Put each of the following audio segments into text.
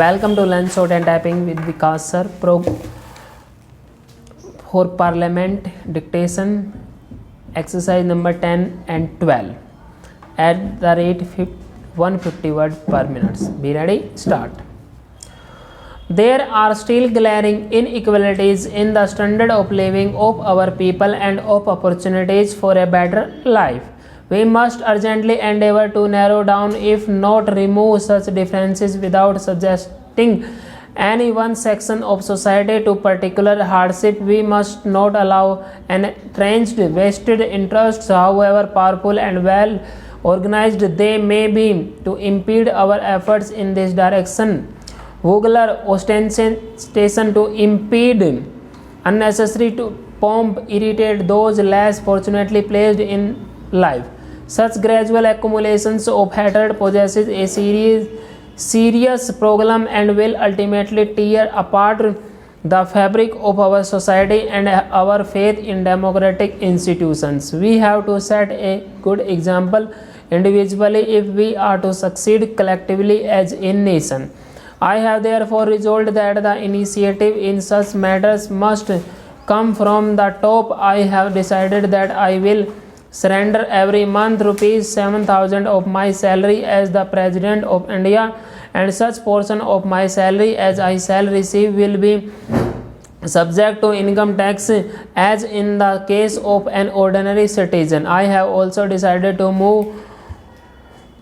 Welcome to Lunch Short and Typing with Vikas sir. For Parliament dictation exercise number 10 and 12 at the rate 150 word per minute. Be ready? Start. There are still glaring inequalities in the standard of living of our people and of opportunities for a better life. We must urgently endeavor to narrow down, if not remove, such differences without suggesting any one section of society to particular hardship. We must not allow entrenched vested interests, however powerful and well organized they may be, to impede our efforts in this direction. Vulgar ostentation to impede unnecessary to pomp irritate those less fortunately placed in life. Such gradual accumulations of hatred possesses a serious problem and will ultimately tear apart the fabric of our society and our faith in democratic institutions. We have to set a good example individually if we are to succeed collectively as a nation. I have therefore resolved that the initiative in such matters must come from the top. I have decided that I will surrender every month rupees 7,000 of my salary as the President of India, and such portion of my salary as I shall receive will be subject to income tax as in the case of an ordinary citizen. I have also decided to move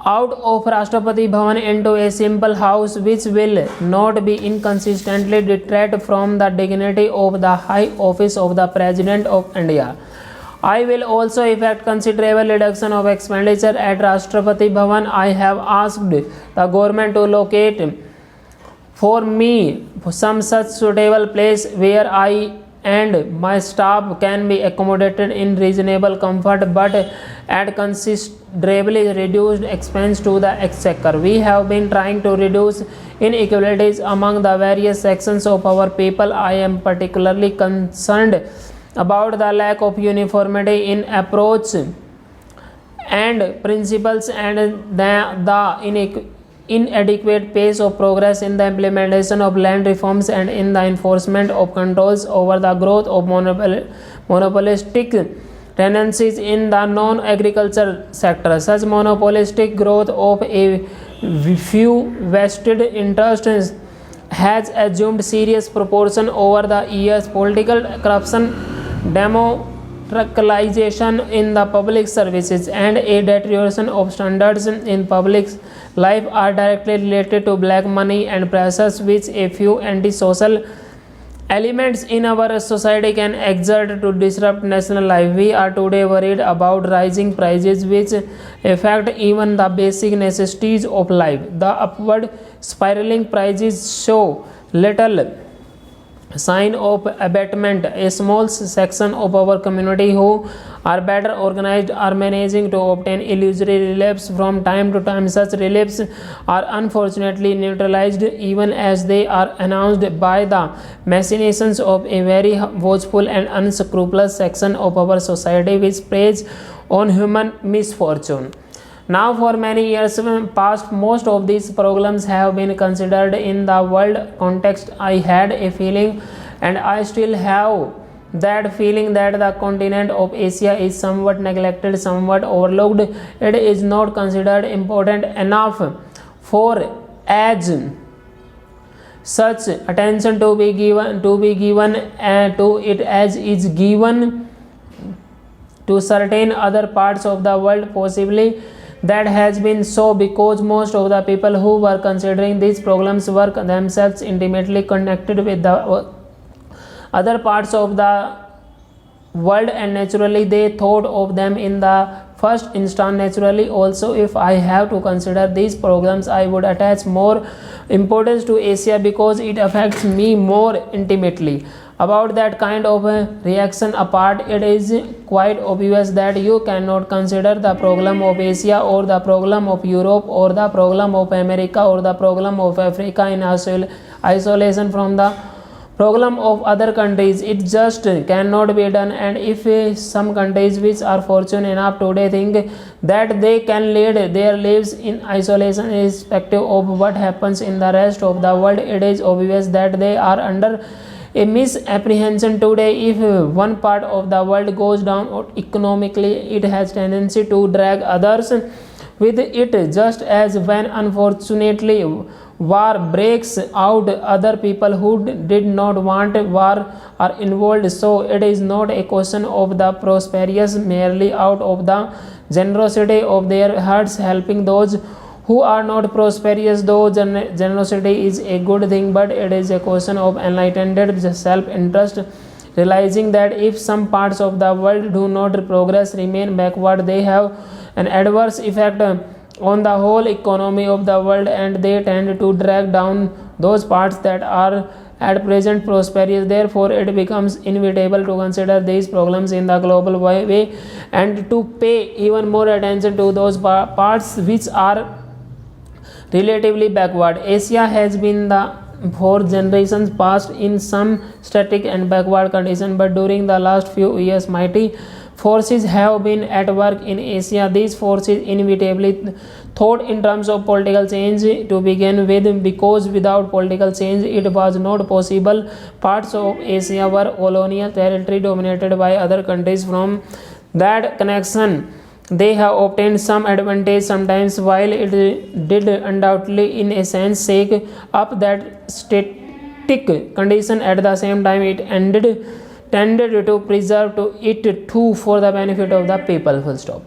out of Rashtrapati Bhavan into a simple house which will not be inconsistently detract from the dignity of the high office of the President of India. I will also effect considerable reduction of expenditure at Rashtrapati Bhavan. I have asked the government to locate for me some such suitable place where I and my staff can be accommodated in reasonable comfort but at considerably reduced expense to the exchequer. We have been trying to reduce inequalities among the various sections of our people. I am particularly concerned about the lack of uniformity in approach and principles and the inadequate pace of progress in the implementation of land reforms and in the enforcement of controls over the growth of monopolistic tendencies in the non-agriculture sector. Such monopolistic growth of a few vested interests has assumed serious proportion over the years. Political corruption, democratization in the public services and a deterioration of standards in public life are directly related to black money and pressures which a few antisocial elements in our society can exert to disrupt national life. We are today worried about rising prices which affect even the basic necessities of life. The upward spiraling prices show little sign of abatement. A small section of our community who are better organized are managing to obtain illusory reliefs from time to time. Such reliefs are unfortunately neutralized even as they are announced by the machinations of a very watchful and unscrupulous section of our society which preys on human misfortune. Now, for many years past, most of these problems have been considered in the world context. I had a feeling, and I still have that feeling, that the continent of Asia is somewhat neglected, somewhat overlooked. It is not considered important enough for as such attention to be given to it as is given to certain other parts of the world. Possibly that has been so because most of the people who were considering these problems were themselves intimately connected with the other parts of the world, and naturally they thought of them in the first instance. Naturally also, if I have to consider these problems, I would attach more importance to Asia because it affects me more intimately. About that kind of a reaction apart, it is quite obvious that you cannot consider the problem of Asia or the problem of Europe or the problem of America or the problem of Africa in isolation from the problem of other countries. It just cannot be done. And if some countries which are fortunate enough today think that they can lead their lives in isolation irrespective of what happens in the rest of the world, it is obvious that they are under a misapprehension today. If one part of the world goes down economically, it has tendency to drag others with it, just as when unfortunately war breaks out, other people who did not want war are involved. So it is not a question of the prosperous merely out of the generosity of their hearts helping those who are not prosperous, though generosity is a good thing, but it is a question of enlightened self-interest, realizing that if some parts of the world do not progress, remain backward, they have an adverse effect on the whole economy of the world, and they tend to drag down those parts that are at present prosperous. Therefore, it becomes inevitable to consider these problems in the global way and to pay even more attention to those parts which are relatively backward. Asia has been for generations past in some static and backward condition, but during the last few years mighty forces have been at work in Asia. These forces inevitably thought in terms of political change to begin with, because without political change it was not possible. Parts of Asia were colonial territory dominated by other countries. From that connection they have obtained some advantage sometimes, while it did undoubtedly in a sense shake up that static condition. At the same time it tended to preserve to it too for the benefit of the people. Full stop.